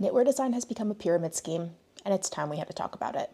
Knitwear design has become a pyramid scheme, and it's time we had to talk about it.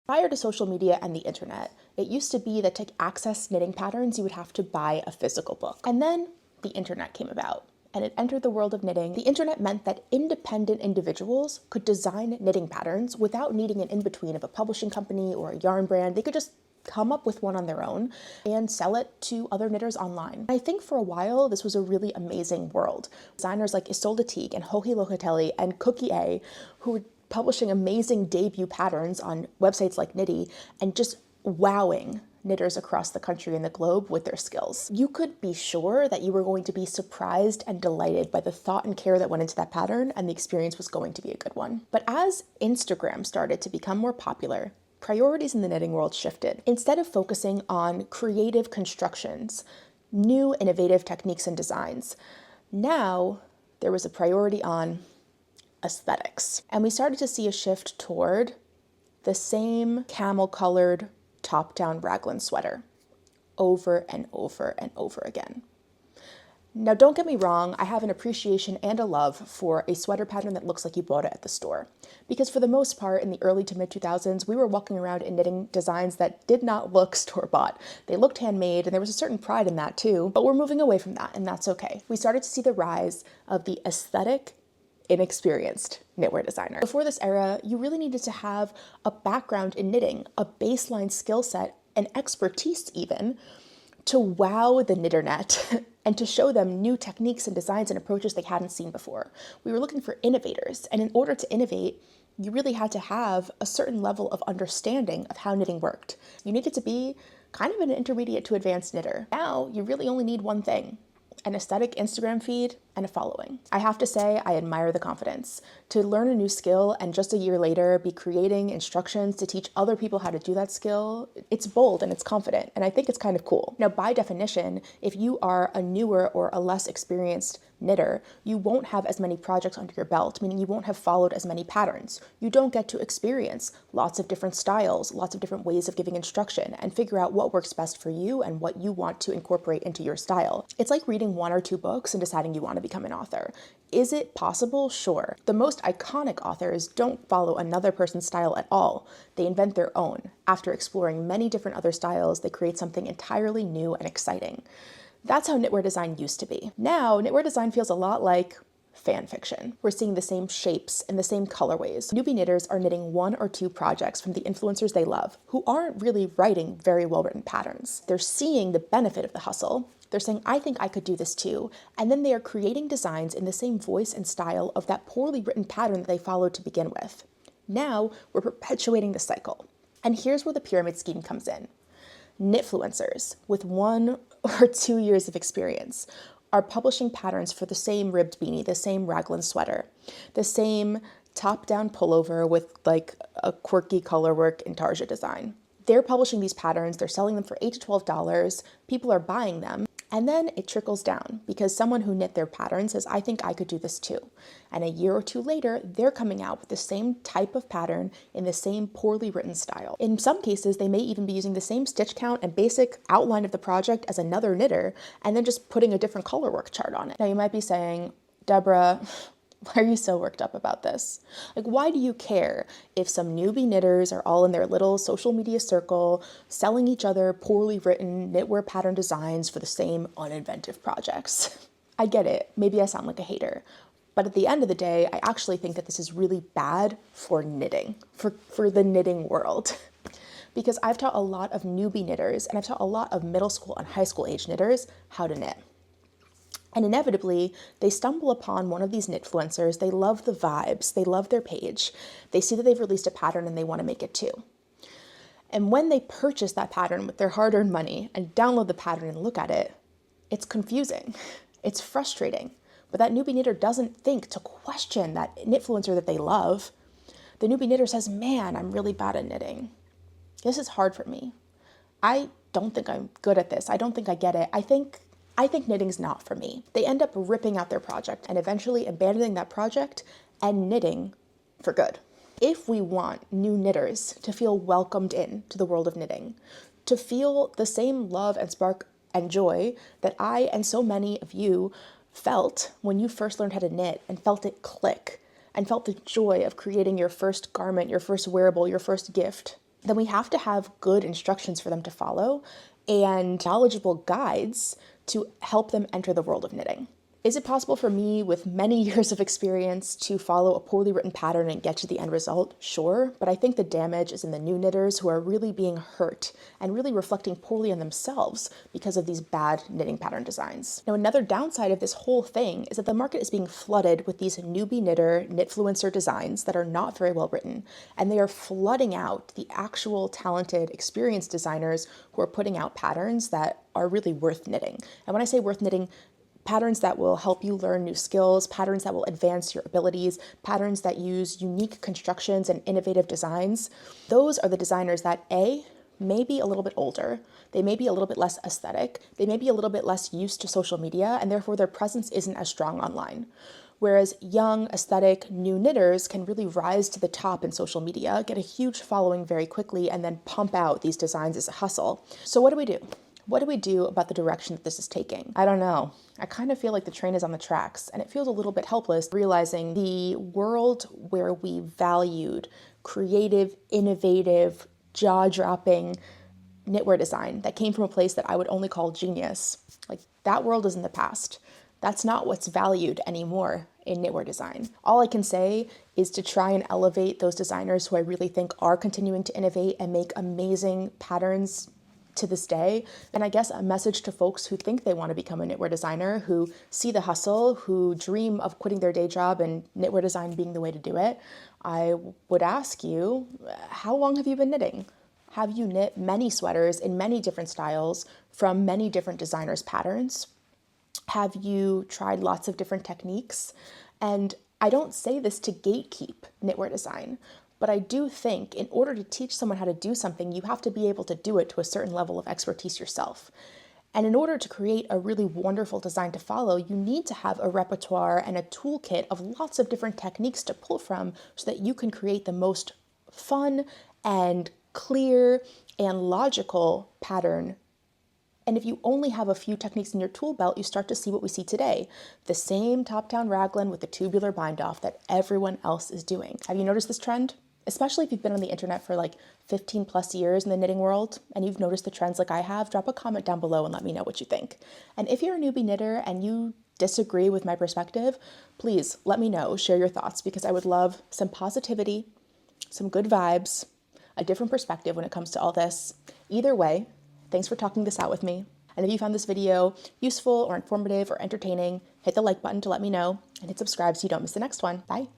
Prior to social media and the internet, it used to be that to access knitting patterns, you would have to buy a physical book. And then the internet came about, and it entered the world of knitting. The internet meant that independent individuals could design knitting patterns without needing an in-between of a publishing company or a yarn brand. They could just come up with one on their own and sell it to other knitters online. I think for a while, this was a really amazing world. Designers like Isolde Teague and Joji Locatelli and Cookie A, who were publishing amazing debut patterns on websites like Knitty and just wowing knitters across the country and the globe with their skills. You could be sure that you were going to be surprised and delighted by the thought and care that went into that pattern, and the experience was going to be a good one. But as Instagram started to become more popular, priorities in the knitting world shifted. Instead of focusing on creative constructions, new innovative techniques and designs, now there was a priority on aesthetics. And we started to see a shift toward the same camel-colored top-down raglan sweater over and over and over again. Now, don't get me wrong, I have an appreciation and a love for a sweater pattern that looks like you bought it at the store. Because for the most part, in the early to mid-2000s, we were walking around in knitting designs that did not look store-bought. They looked handmade, and there was a certain pride in that too, but we're moving away from that, and that's okay. We started to see the rise of the aesthetic, inexperienced knitwear designer. Before this era, you really needed to have a background in knitting, a baseline skill set, and expertise even, to wow the knitternet and to show them new techniques and designs and approaches they hadn't seen before. We were looking for innovators, and in order to innovate, you really had to have a certain level of understanding of how knitting worked. You needed to be kind of an intermediate to advanced knitter. Now, you really only need one thing: an aesthetic Instagram feed, and a following. I have to say, I admire the confidence. To learn a new skill and just a year later be creating instructions to teach other people how to do that skill, it's bold and it's confident, and I think it's kind of cool. Now, by definition, if you are a newer or a less experienced knitter, you won't have as many projects under your belt, meaning you won't have followed as many patterns. You don't get to experience lots of different styles, lots of different ways of giving instruction, and figure out what works best for you and what you want to incorporate into your style. It's like reading one or two books and deciding you want to become an author. Is it possible? Sure. The most iconic authors don't follow another person's style at all. They invent their own. After exploring many different other styles, they create something entirely new and exciting. That's how knitwear design used to be. Now, knitwear design feels a lot like fan fiction. We're seeing the same shapes and the same colorways. Newbie knitters are knitting one or two projects from the influencers they love, who aren't really writing very well-written patterns. They're seeing the benefit of the hustle. They're saying, I think I could do this too. And then they are creating designs in the same voice and style of that poorly written pattern that they followed to begin with. Now, we're perpetuating the cycle. And here's where the pyramid scheme comes in. Knitfluencers with 1 or 2 years of experience are publishing patterns for the same ribbed beanie, the same raglan sweater, the same top-down pullover with like a quirky colorwork intarsia design. They're publishing these patterns, they're selling them for $8 to $12, people are buying them, and then it trickles down because someone who knit their pattern says, I think I could do this too. And a year or two later, they're coming out with the same type of pattern in the same poorly written style. In some cases, they may even be using the same stitch count and basic outline of the project as another knitter, and then just putting a different colorwork chart on it. Now you might be saying, Deborah, why are you so worked up about this? Like, why do you care if some newbie knitters are all in their little social media circle selling each other poorly written knitwear pattern designs for the same uninventive projects? I get it. Maybe I sound like a hater. But at the end of the day, I actually think that this is really bad for knitting, for the knitting world. Because I've taught a lot of newbie knitters, and I've taught a lot of middle school and high school age knitters how to knit. And inevitably, they stumble upon one of these knitfluencers. They love the vibes. They love their page. They see that they've released a pattern and they want to make it too. And when they purchase that pattern with their hard-earned money and download the pattern and look at it, it's confusing. It's frustrating. But that newbie knitter doesn't think to question that knitfluencer that they love. The newbie knitter says, man, I'm really bad at knitting. This is hard for me. I don't think I'm good at this. I don't think I get it. I think knitting's not for me. They end up ripping out their project and eventually abandoning that project and knitting for good. If we want new knitters to feel welcomed in to the world of knitting, to feel the same love and spark and joy that I and so many of you felt when you first learned how to knit and felt it click and felt the joy of creating your first garment, your first wearable, your first gift, then we have to have good instructions for them to follow and knowledgeable guides to help them enter the world of knitting. Is it possible for me with many years of experience to follow a poorly written pattern and get to the end result? Sure, but I think the damage is in the new knitters who are really being hurt and really reflecting poorly on themselves because of these bad knitting pattern designs. Now, another downside of this whole thing is that the market is being flooded with these newbie knitter, knitfluencer designs that are not very well written, and they are flooding out the actual talented, experienced designers who are putting out patterns that are really worth knitting. And when I say worth knitting, patterns that will help you learn new skills, patterns that will advance your abilities, patterns that use unique constructions and innovative designs. Those are the designers that A, may be a little bit older, they may be a little bit less aesthetic, they may be a little bit less used to social media, and therefore their presence isn't as strong online. Whereas young, aesthetic, new knitters can really rise to the top in social media, get a huge following very quickly, and then pump out these designs as a hustle. So what do we do? What do we do about the direction that this is taking? I don't know. I kind of feel like the train is on the tracks, and it feels a little bit helpless realizing the world where we valued creative, innovative, jaw-dropping knitwear design that came from a place that I would only call genius. Like, that world is in the past. That's not what's valued anymore in knitwear design. All I can say is to try and elevate those designers who I really think are continuing to innovate and make amazing patterns to this day. And I guess a message to folks who think they want to become a knitwear designer, who see the hustle, who dream of quitting their day job and knitwear design being the way to do it. I would ask you, how long have you been knitting? Have you knit many sweaters in many different styles from many different designers' patterns? Have you tried lots of different techniques? And I don't say this to gatekeep knitwear design, but I do think in order to teach someone how to do something, you have to be able to do it to a certain level of expertise yourself. And in order to create a really wonderful design to follow, you need to have a repertoire and a toolkit of lots of different techniques to pull from so that you can create the most fun and clear and logical pattern. And if you only have a few techniques in your tool belt, you start to see what we see today. The same top-down raglan with the tubular bind-off that everyone else is doing. Have you noticed this trend? Especially if you've been on the internet for like 15 plus years in the knitting world and you've noticed the trends like I have, drop a comment down below and let me know what you think. And if you're a newbie knitter and you disagree with my perspective, please let me know, share your thoughts, because I would love some positivity, some good vibes, a different perspective when it comes to all this. Either way, thanks for talking this out with me. And if you found this video useful or informative or entertaining, hit the like button to let me know and hit subscribe so you don't miss the next one. Bye.